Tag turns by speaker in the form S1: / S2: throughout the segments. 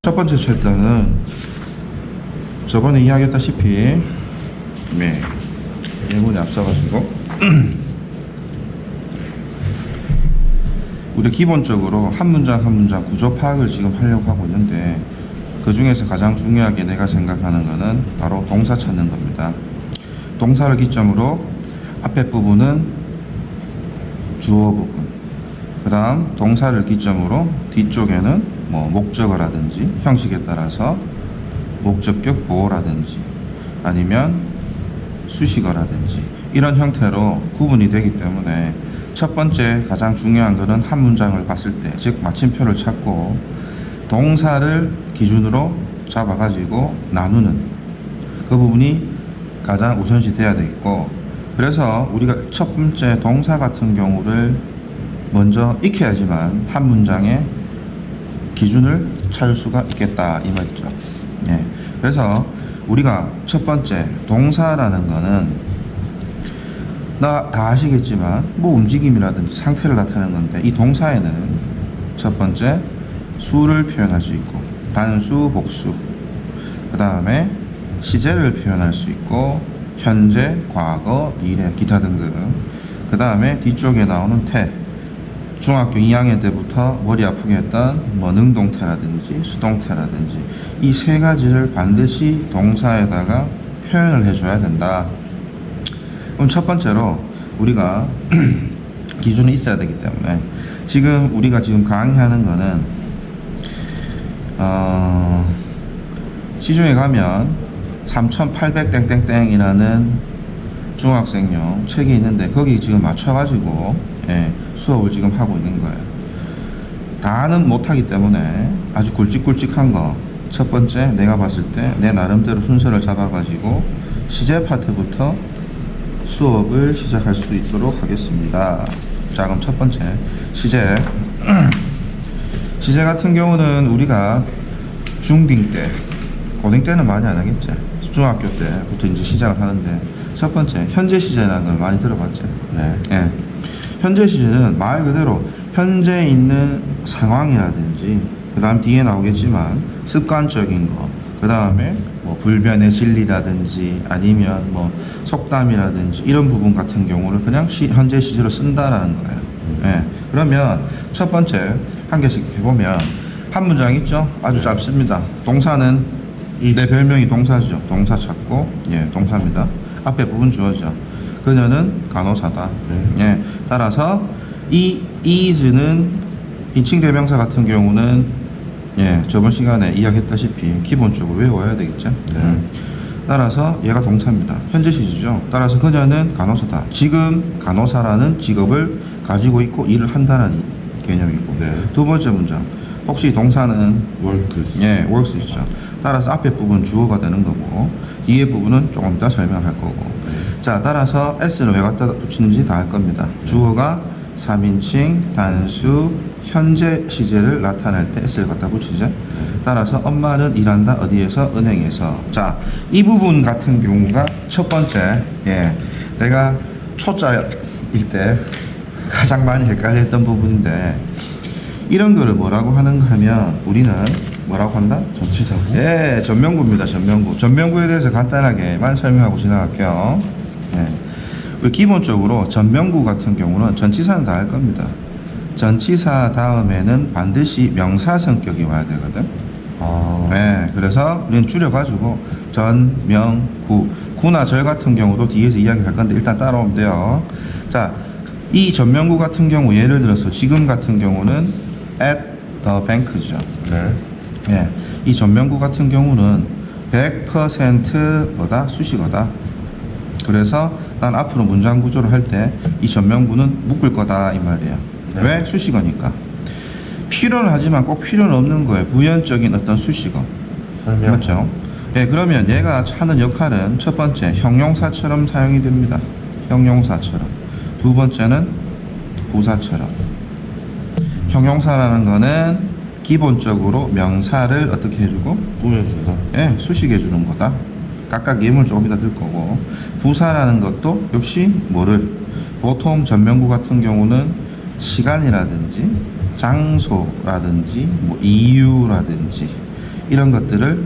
S1: 첫 번째 챕터는 저번에 이야기했다시피 예문에 앞서가지고 우리 기본적으로 한 문장 한 문장 구조 파악을 지금 하려고 하고 있는데, 그 중에서 가장 중요하게 내가 생각하는 것은 바로 동사 찾는 겁니다. 동사를 기점으로 앞에 부분은 주어 부분, 그 다음 동사를 기점으로 뒤쪽에는 뭐 목적어라든지 형식에 따라서 목적격 보어라든지 아니면 수식어라든지 이런 형태로 구분이 되기 때문에 첫 번째 가장 중요한 것은 한 문장을 봤을 때, 즉 마침표를 찾고 동사를 기준으로 잡아가지고 나누는 그 부분이 가장 우선시 돼야 되겠고, 그래서 우리가 첫 번째 동사 같은 경우를 먼저 익혀야지만 한 문장의 기준을 찾을 수가 있겠다 이 말이죠. 그래서 우리가 첫 번째 동사라는 거는 다 아시겠지만 뭐 움직임이라든지 상태를 나타내는 건데, 이 동사에는 첫 번째 수를 표현할 수 있고 단수, 복수, 그 다음에 시제를 표현할 수 있고 현재, 과거, 미래, 기타 등등, 그 다음에 뒤쪽에 나오는 태, 중학교 2학년 때부터 머리 아프게 했던 뭐 능동태라든지 수동태라든지 이 세 가지를 반드시 동사에다가 표현을 해줘야 된다. 그럼 첫 번째로 우리가 기준이 있어야 되기 때문에 지금 우리가 지금 강의하는 거는 시중에 가면 3800땡땡땡이라는 중학생용 책이 있는데 거기 지금 맞춰가지고 수업을 지금 하고 있는 거예요. 다는 못하기 때문에 아주 굵직굵직한 거 첫 번째 내가 봤을 때 내 나름대로 순서를 잡아가지고 시제 파트부터 수업을 시작할 수 있도록 하겠습니다. 자, 그럼 첫 번째 시제. 시제 같은 경우는 우리가 중딩 때, 고딩 때는 많이 안 하겠지. 중학교 때부터 이제 시작을 하는데, 첫 번째 현재 시제라는 걸 많이 들어봤죠. 현재 시제는 말 그대로 현재 있는 상황이라든지, 그 다음 뒤에 나오겠지만 습관적인 거, 그 다음에 뭐 불변의 진리라든지 아니면 뭐 속담이라든지 이런 부분 같은 경우를 그냥 현재 시제로 쓴다라는 거예요. 그러면 첫 번째 한 개씩 해보면 한 문장 있죠? 아주 짧습니다. 동사는 내 별명이 동사죠. 동사 찾고 동사입니다. 앞에 부분 주어죠. 그녀는 간호사다. 따라서 이 is는 인칭 대명사 같은 경우는 저번 시간에 이야기했다시피 기본적으로 외워야 되겠죠. 따라서 얘가 동사입니다. 현재 시제죠. 따라서 그녀는 간호사다. 지금 간호사라는 직업을 가지고 있고 일을 한다는 개념이고. 두 번째 문장. 혹시 동사는 works이죠. 따라서 앞에 부분 주어가 되는 거고 뒤에 부분은 조금 이따 설명할 거고. 자, 따라서 s는 왜 갖다 붙이는지 다 할 겁니다. 주어가 3인칭 단수 현재 시제를 나타낼 때 s를 갖다 붙이죠. 따라서 엄마는 일한다 어디에서? 은행에서. 자, 이 부분 같은 경우가 첫 번째 내가 초짜일 때 가장 많이 헷갈렸던 부분인데, 이런 거를 뭐라고 하는가 하면 우리는 뭐라고 한다?
S2: 전치사고?
S1: 전명구입니다. 전명구. 전명구에 대해서 간단하게만 설명하고 지나갈게요. 우리 기본적으로 전명구 같은 경우는 전치사는 다 할 겁니다. 전치사 다음에는 반드시 명사 성격이 와야 되거든. 그래서 우리는 줄여가지고 전명구, 구나 절 같은 경우도 뒤에서 이야기할 건데 일단 따라오면 돼요. 자, 이 전명구 같은 경우 예를 들어서 지금 같은 경우는 at the bank죠. 이 전명구 같은 경우는 100% 뭐다? 수식어다. 그래서 난 앞으로 문장 구조를 할 때 이 전명구는 묶을 거다 이 말이에요. 왜? 수식어니까. 필요는 하지만 꼭 필요는 없는 거예요. 부연적인 어떤 수식어.
S2: 설명.
S1: 맞죠? 그러면 얘가 하는 역할은 첫 번째 형용사처럼 사용이 됩니다. 형용사처럼. 두 번째는 부사처럼. 형용사라는 거는 기본적으로 명사를 어떻게 해주고?
S2: 꾸며주다.
S1: 수식해 주는 거다. 각각 예물 조금 이따 들 거고, 부사라는 것도 역시 뭐를 보통 전명구 같은 경우는 시간이라든지 장소라든지 뭐 이유라든지 이런 것들을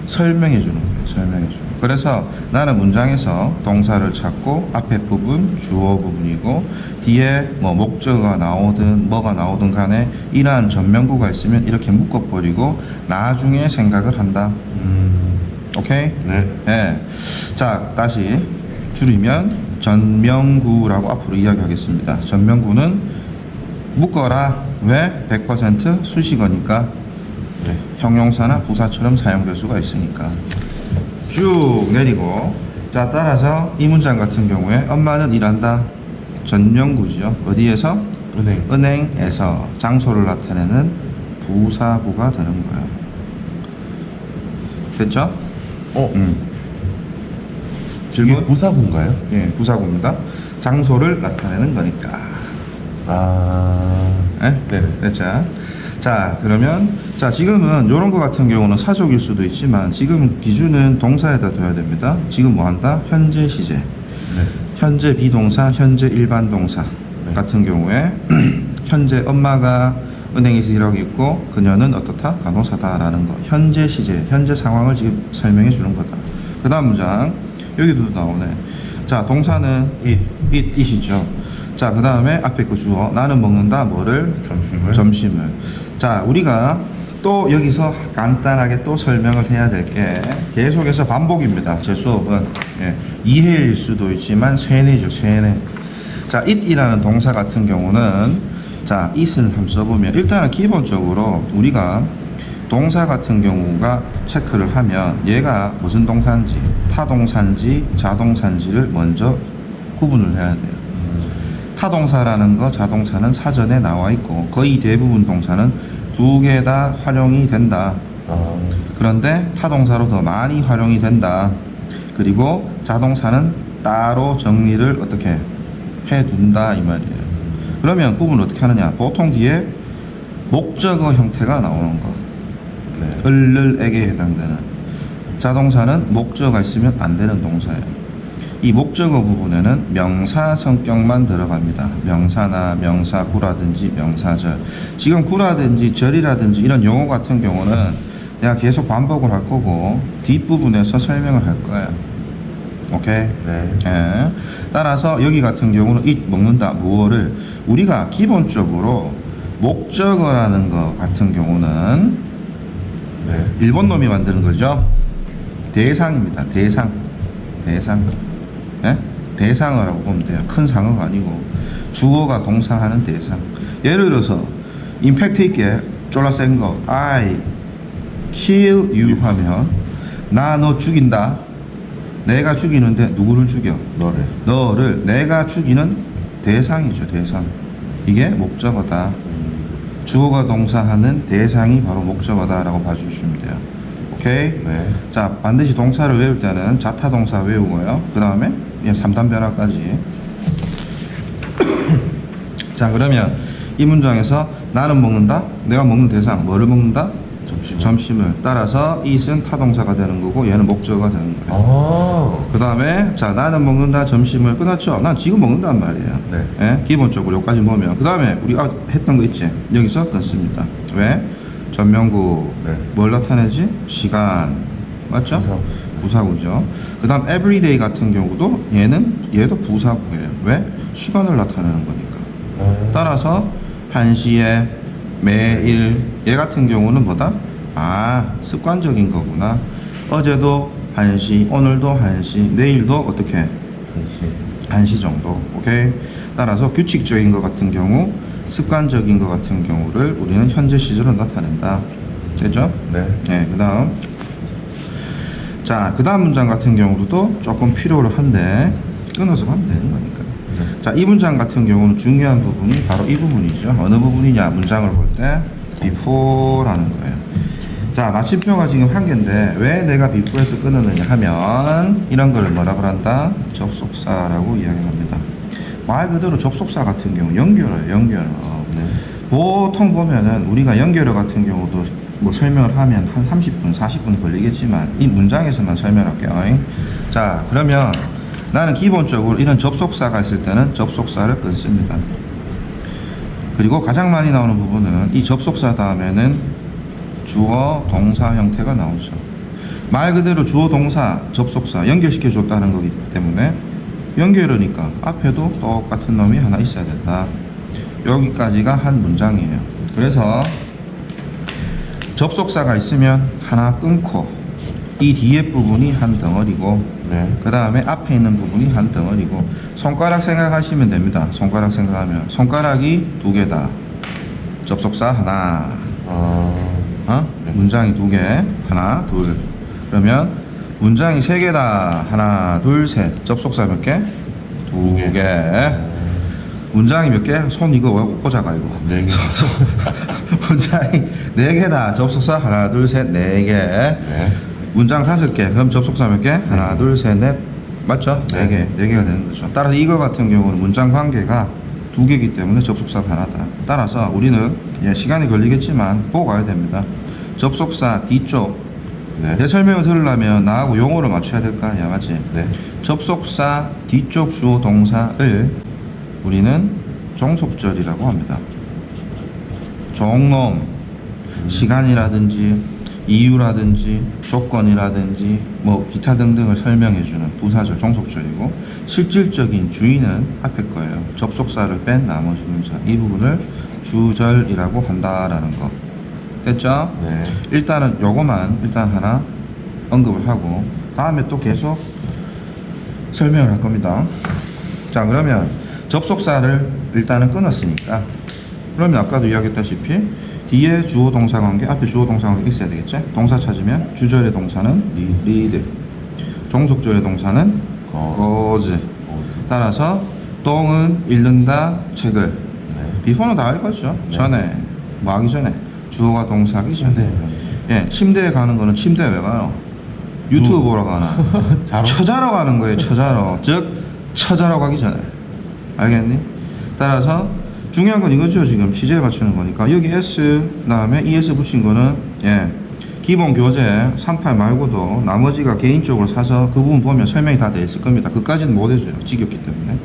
S1: 설명해 주는 거예요. 설명해 주는. 그래서 나는 문장에서 동사를 찾고 앞에 부분 주어 부분이고 뒤에 뭐 목적어가 나오든 뭐가 나오든 간에 이러한 전명구가 있으면 이렇게 묶어버리고 나중에 생각을 한다. 오케이?
S2: 네.
S1: 네. 자, 다시 줄이면 전명구라고 앞으로 이야기하겠습니다. 전명구는 묶어라. 왜? 100% 수식어니까.
S2: 네.
S1: 형용사나 부사처럼 사용될 수가 있으니까. 쭉 내리고, 자, 따라서 이 문장 같은 경우에 엄마는 일한다. 전명구죠. 어디에서?
S2: 은행.
S1: 은행에서. 장소를 나타내는 부사구가 되는 거야. 됐죠?
S2: 이게
S1: 질문?
S2: 부사구인가요?
S1: 예, 부사구입니다. 장소를 나타내는 거니까.
S2: 네.
S1: 네, 됐죠? 자, 그러면 자, 지금은 요런 거 같은 경우는 사족일 수도 있지만 지금 기준은 동사에다 둬야 됩니다. 지금 뭐 한다? 현재 시제.
S2: 네.
S1: 현재 비동사, 현재 일반 동사
S2: 네.
S1: 같은 경우에 현재 엄마가 은행에서 일하고 있고 그녀는 어떻다? 간호사다라는 거. 현재 시제, 현재 상황을 지금 설명해 주는 거다. 그 다음 문장 여기도 나오네. 자, 동사는 it이죠. 자, 그 다음에 앞에 거 주어. 나는 먹는다. 뭐를?
S2: 점심을.
S1: 점심을. 자, 우리가 또 여기서 간단하게 또 설명을 해야 될 게 계속해서 반복입니다. 제 수업은. 예, 이해일 수도 있지만 세뇌죠, 세뇌. 자, it이라는 동사 같은 경우는 자, it을 한번 써보면 일단은 기본적으로 우리가 동사 같은 경우가 체크를 하면 얘가 무슨 동사인지 타동사인지 자동사인지를 먼저 구분을 해야 돼요. 타동사라는 거 자동사는 사전에 나와 있고 거의 대부분 동사는 두 개 다 활용이 된다. 그런데 타동사로 더 많이 활용이 된다. 그리고 자동사는 따로 정리를 어떻게 해둔다 이 말이에요. 그러면 구분을 어떻게 하느냐? 보통 뒤에 목적어 형태가 나오는 거.
S2: 네.
S1: 을에게 해당되는. 자동사는 목적어가 있으면 안 되는 동사예요. 이 목적어 부분에는 명사 성격만 들어갑니다. 명사나 명사구라든지 명사절. 지금 구라든지 절이라든지 이런 용어 같은 경우는 내가 계속 반복을 할 거고 뒷부분에서 설명을 할 거예요. 오케이?
S2: 네.
S1: 예. 따라서 여기 같은 경우는 이 먹는다 무엇을 우리가 기본적으로 목적어라는 것 같은 경우는
S2: 네.
S1: 일본 놈이 만드는 거죠. 대상입니다. 대상. 예? 대상어라고 보면 돼요. 큰 상어가 아니고 주어가 동사하는 대상. 예를 들어서 임팩트 있게 쫄라 센 거 I kill you 하면 나 너 죽인다. 내가 죽이는데 누구를 죽여? 너를 내가 죽이는 대상이죠. 대상. 이게 목적어다. 주어가 동사하는 대상이 바로 목적어다라고 봐주시면 돼요. 오케이?
S2: 네.
S1: 자, 반드시 동사를 외울 때는 자타 동사 외우고요. 그 다음에 3단 변화까지. 자, 그러면 이 문장에서 나는 먹는다. 내가 먹는 대상 뭐를 먹는다? 점심을. 따라서 it은 타동사가 되는 거고 얘는 목적어가 되는 거예요. 그 다음에 자, 나는 먹는다. 점심을. 끝났죠? 난 지금 먹는단 말이에요.
S2: 네.
S1: 예? 기본적으로 여기까지 보면 그 다음에 우리가 했던 거 있지? 여기서 끊습니다. 왜? 전명구.
S2: 네.
S1: 뭘 나타내지? 시간. 맞죠? 부사구죠. 그 다음 everyday 같은 경우도 얘도 부사구예요. 왜? 시간을 나타내는 거니까. 따라서 1시에 매일 얘 같은 경우는 뭐다? 습관적인 거구나. 어제도 1시, 오늘도 1시, 내일도 어떻게? 1시 정도. 오케이? 따라서 규칙적인 것 같은 경우 습관적인 것 같은 경우를 우리는 현재 시제로 나타낸다. 됐죠?
S2: 네.
S1: 네, 그 다음. 자, 그 다음 문장 같은 경우도 조금 필요로 한데, 끊어서 가면 되는 거니까.
S2: 네.
S1: 자, 이 문장 같은 경우는 중요한 부분이 바로 이 부분이죠. 어느 부분이냐, 문장을 볼 때, before라는 거예요. 자, 마침표가 지금 한 개인데, 왜 내가 before에서 끊었느냐 하면, 이런 걸 뭐라고 한다? 접속사라고 이야기합니다. 말 그대로 접속사 같은 경우 연결어예요. 연결어.
S2: 네.
S1: 보통 보면은 우리가 연결어 같은 경우도 뭐 설명을 하면 한 30분, 40분 걸리겠지만 이 문장에서만 설명할게요. 자, 그러면 나는 기본적으로 이런 접속사가 있을 때는 접속사를 끊습니다. 그리고 가장 많이 나오는 부분은 이 접속사 다음에는 주어 동사 형태가 나오죠. 말 그대로 주어 동사 접속사 연결시켜 줬다는 거기 때문에 연결이니까 앞에도 똑같은 놈이 하나 있어야 된다. 여기까지가 한 문장이에요. 그래서 접속사가 있으면 하나 끊고 이 뒤에 부분이 한 덩어리고
S2: 네.
S1: 그 다음에 앞에 있는 부분이 한 덩어리고 손가락 생각하시면 됩니다. 손가락 생각하면 손가락이 두 개다. 접속사 하나.
S2: 네.
S1: 문장이 두 개. 하나 둘. 그러면 문장이 세 개다. 하나 둘 셋. 접속사 몇 개? 두 개. 문장이 몇 개? 손 이거 꽂아가 이거.
S2: 네 개.
S1: 문장이 네 개다. 접속사 하나 둘 셋 네 개.
S2: 네.
S1: 문장 다섯 개. 그럼 접속사 몇 개? 하나 둘 셋 넷. 맞죠? 네 개. 네 개가 되는 거죠. 따라서 이거 같은 경우는 문장 관계가 두 개이기 때문에 접속사가 하나다. 따라서 우리는 시간이 걸리겠지만 보고 가야 됩니다. 접속사 뒤쪽
S2: 네.
S1: 내 설명을 들으려면 나하고 용어를 맞춰야 될 거 아니야, 맞지?
S2: 네.
S1: 접속사 뒤쪽 주어 동사를 우리는 종속절이라고 합니다. 종놈, 시간이라든지 이유라든지 조건이라든지 뭐 기타 등등을 설명해주는 부사절 종속절이고 실질적인 주인은 앞에 거예요. 접속사를 뺀 나머지 문자 이 부분을 주절이라고 한다라는 거. 됐죠?
S2: 네.
S1: 일단은 요거만 일단 하나 언급을 하고 다음에 또 계속 설명을 할 겁니다. 자, 그러면 접속사를 일단은 끊었으니까 그러면 아까도 이야기했다시피 뒤에 주어 동사 관계 앞에 주어 동사 관계 있어야 되겠죠? 동사 찾으면 주절의 동사는 read, 종속절의 동사는 goes. 따라서 동은 읽는다 책을
S2: 네.
S1: before는 다 알 거죠?
S2: 네.
S1: 전에 뭐 하기 전에 주어가 동사하기 전에 예, 침대에 가는 거는 침대에 왜 가요? 유튜브 보러 가나?
S2: 자러?
S1: 처자러 가는 거예요. 처자러. 즉 처자러 가기 전에. 알겠니? 따라서 중요한 건 이거죠. 지금 시제에 맞추는 거니까 여기 S 그 다음에 ES 붙인 거는 기본 교재 38 말고도 나머지가 개인적으로 사서 그 부분 보면 설명이 다 돼 있을 겁니다. 그까지는 못 해줘요. 지겹기 때문에.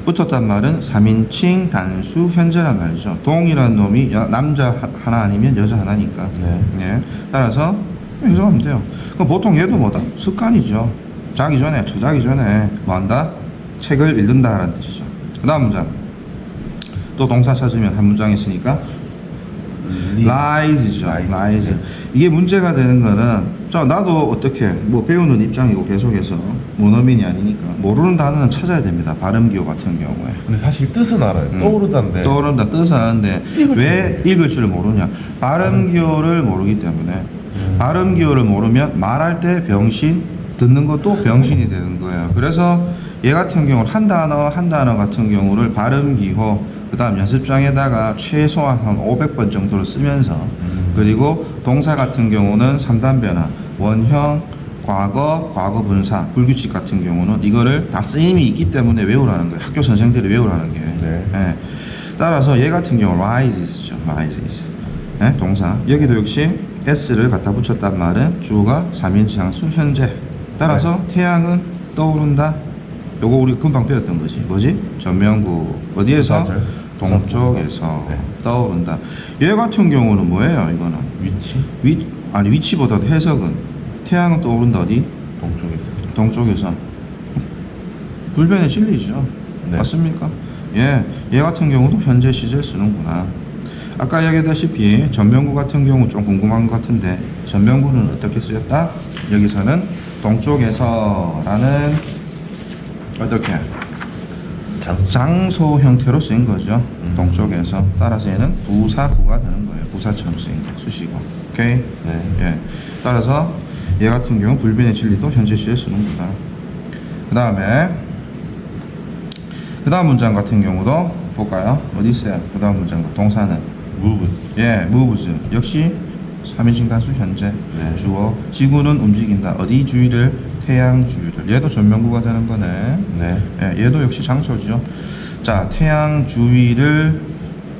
S1: 붙었단 말은 3인칭 단수 현재란 말이죠. 동이라는 놈이 남자 하나 아니면 여자 하나니까.
S2: 네.
S1: 따라서 해석하면 돼요. 그럼 보통 얘도 뭐다? 습관이죠. 자기 전에, 자기 전에 뭐 한다? 책을 읽는다라는 뜻이죠. 그 다음 문장. 또 동사 찾으면 한 문장 있으니까 lies죠. lies. 이게 문제가 되는 거는 나도 어떻게 뭐 배우는 입장이고 계속해서 모노민이 아니니까 모르는 단어는 찾아야 됩니다. 발음 기호 같은 경우에.
S2: 근데 사실 뜻은 알아요. 떠오르던데.
S1: 떠오른다 뜻은 아는데 왜 읽을 줄 모르냐? 발음 기호를 모르기 때문에 발음 기호를 모르면 말할 때 병신, 듣는 것도 병신이 되는 거예요. 그래서 얘 같은 경우는 한 단어 같은 경우를 발음 기호 그 다음 연습장에다가 최소한 한 500번 정도를 쓰면서 그리고 동사 같은 경우는 3단 변화, 원형, 과거, 과거 분사, 불규칙 같은 경우는 이거를 다 쓰임이 있기 때문에 외우라는 거예요. 학교 선생들이 외우라는 게.
S2: 네.
S1: 따라서 얘 같은 경우 rises, rises. 동사. 여기도 역시 s를 갖다 붙였단 말은 주어가 3인칭 한수 현재. 따라서 태양은 떠오른다. 요거 우리 금방 배웠던 거지. 뭐지? 전명구. 어디에서?
S2: 맞아요.
S1: 동쪽에서
S2: 네.
S1: 떠오른다. 얘 같은 경우는 뭐예요? 이거는
S2: 위치?
S1: 위치보다도 해석은 태양은 떠오른다 어디?
S2: 동쪽에서.
S1: 동쪽에서. 불변의 진리죠.
S2: 네.
S1: 맞습니까? 얘 같은 경우도 현재 시제 쓰는구나. 아까 이야기했다시피 전명구 같은 경우 좀 궁금한 것 같은데 전명구는 어떻게 쓰였다? 여기서는 동쪽에서라는 어떻게? 장소 형태로 쓰인 거죠. 동쪽에서. 따라서 얘는 부사구가 되는 거예요. 부사처럼 쓰인 거. 수식어. 오케이?
S2: 네.
S1: 따라서 얘 같은 경우 불변의 진리도 현재 시에 쓰는구나. 그 다음 문장 같은 경우도 볼까요? 어디 있어요? 그 다음 문장 동사는
S2: moves.
S1: moves. 역시 3인칭 단수 현재.
S2: 네.
S1: 주어. 지구는 움직인다. 어디 주위를? 태양 주위를. 얘도 전명구가 되는 거네.
S2: 네.
S1: 얘도 역시 장소죠. 자, 태양 주위를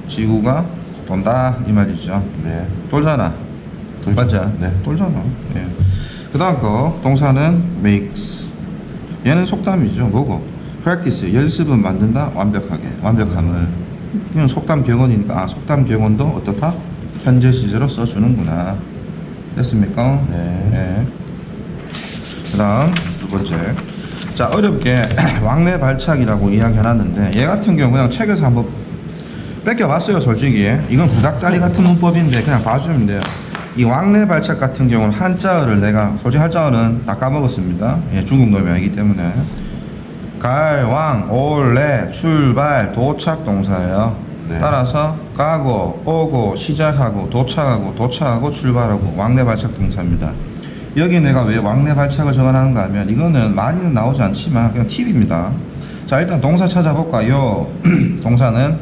S1: 지구가 돈다 이 말이죠.
S2: 네.
S1: 돌잖아.
S2: 돌죠.
S1: 맞죠?
S2: 네.
S1: 돌잖아. 그 다음 거 동사는 makes. 얘는 속담이죠. 뭐고? practice, 연습은 만든다. 완벽함을. 이건 속담 격언이니까 속담 격언도 어떻다? 현재 시제로 써주는구나. 됐습니까?
S2: 네.
S1: 그 다음 두 번째. 자, 어렵게 왕래 발착이라고 이야기해놨는데 얘 같은 경우 그냥 책에서 한번 뺏겨봤어요. 솔직히 이건 구닥다리 같은 문법인데 그냥 봐주면 돼요. 이 왕래 발착 같은 경우는 한자어를 내가 솔직히 한자어는 다 까먹었습니다. 예, 중국 놈이 아니기 때문에 갈, 왕, 올, 래, 출발, 도착 동사예요.
S2: 네.
S1: 따라서 가고, 오고, 시작하고, 도착하고, 출발하고 왕래 발착 동사입니다. 여기 내가 왜 왕래 발착을 적어놨는가 하면 이거는 많이는 나오지 않지만 그냥 팁입니다. 자, 일단 동사 찾아볼까요? 동사는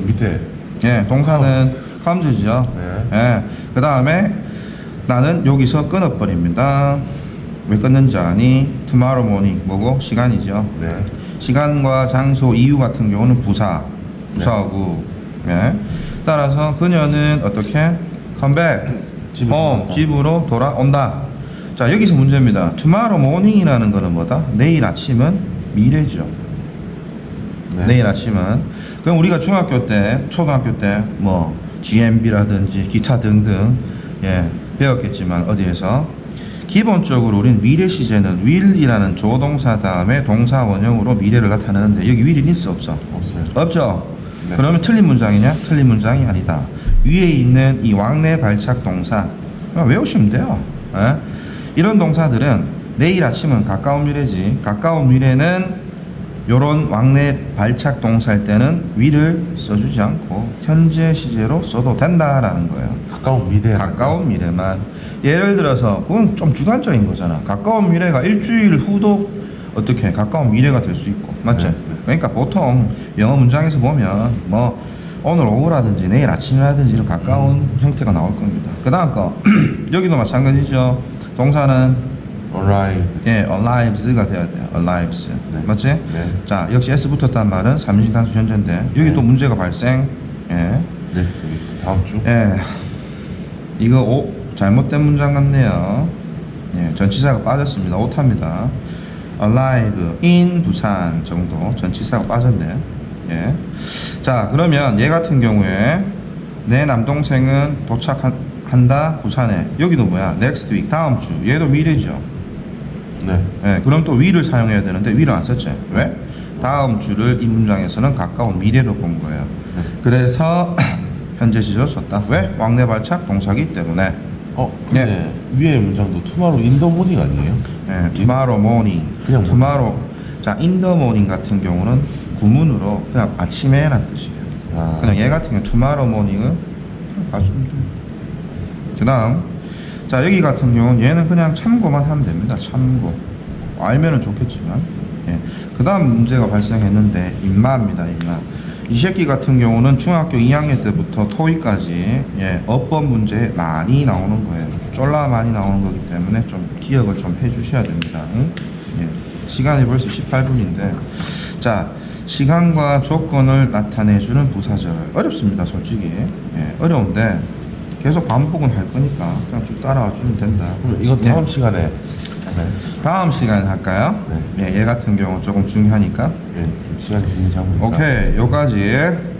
S2: 밑에.
S1: 예, 동사는 come죠.
S2: 네.
S1: 예, 그 다음에 나는 여기서 끊어버립니다. 왜 끊는지 아니? tomorrow morning 뭐고? 시간이죠.
S2: 네.
S1: 시간과 장소, 이유 같은 경우는 부사어구. 예. 따라서 그녀는 어떻게? come back. 집으로 돌아온다. 자, 여기서 문제입니다. tomorrow morning이라는 거는 뭐다? 내일 아침은 미래죠.
S2: 네.
S1: 내일 아침은. 그럼 우리가 중학교 때, 초등학교 때 뭐 GMB라든지 기타 등등 배웠겠지만 어디에서 기본적으로 우리는 미래 시제는 will이라는 조동사 다음에 동사 원형으로 미래를 나타내는데 여기 will이 있어 없어?
S2: 없어요.
S1: 없죠.
S2: 네.
S1: 그러면 틀린 문장이냐? 틀린 문장이 아니다. 위에 있는 이 왕래 발착 동사 그냥 외우시면 돼요. 예? 이런 동사들은 내일 아침은 가까운 미래지. 가까운 미래는 요런 왕래 발착 동사일 때는 will을 써주지 않고 현재 시제로 써도 된다라는 거예요.
S2: 가까운 미래.
S1: 가까운 미래만. 예를 들어서 그건 좀 주관적인 거잖아. 가까운 미래가 일주일 후도 어떻게 가까운 미래가 될 수 있고 맞지?
S2: 네.
S1: 그러니까 보통 영어 문장에서 보면 뭐 오늘 오후라든지 내일 아침이라든지 이런 가까운 형태가 나올 겁니다. 그 다음 거 여기도 마찬가지죠. 동사는
S2: arrive.
S1: arrives가 돼야 돼요. arrives.
S2: 네.
S1: 맞지?
S2: 네.
S1: 자, 역시 s 붙었단 말은 삼인칭 단수 현재인데 여기
S2: 네.
S1: 또 문제가 발생.
S2: next week. 다음 주.
S1: 이거 잘못된 문장 같네요. 전치사가 빠졌습니다. 오타입니다. alive in 부산 정도 전치사가 빠졌네. 자, 그러면 얘 같은 경우에 내 남동생은 도착한다 부산에. 여기도 뭐야? next week 다음 주. 얘도 미래죠.
S2: 네.
S1: 그럼 또 will을 사용해야 되는데 will을 안 썼지. 왜? 다음 주를 이 문장에서는 가까운 미래로 본 거예요.
S2: 네.
S1: 그래서 현재 시제로 썼다. 왜? 왕래 발착 동사기 때문에.
S2: 근데 위에 문장도 tomorrow in the morning 아니에요?
S1: tomorrow morning.
S2: 그냥
S1: tomorrow. 자, in the morning 같은 경우는 구문으로 그냥 아침에란 뜻이에요.
S2: 아.
S1: 그냥 얘 같은 경우 tomorrow morning은 그냥 봐주면 돼요. 그 다음 자, 여기 같은 경우는 얘는 그냥 참고만 하면 됩니다. 참고 알면은 좋겠지만 그 다음 문제가 발생했는데 인마입니다. 인마. 이 새끼 같은 경우는 중학교 2학년 때부터 토익까지 어법 문제 많이 나오는 거예요. 쫄라 많이 나오는 거기 때문에 좀 기억을 좀 해주셔야 됩니다. 시간이 벌써 18분인데 자, 시간과 조건을 나타내주는 부사절 어렵습니다. 솔직히 어려운데 계속 반복은 할 거니까 그냥 쭉 따라와 주면 된다.
S2: 그럼 이건 다음 시간에. 네.
S1: 다음 시간에 할까요? 얘 같은 경우 조금 중요하니까.
S2: 네. 좀 시간이 길게 잡으니까.
S1: 오케이, 요까지.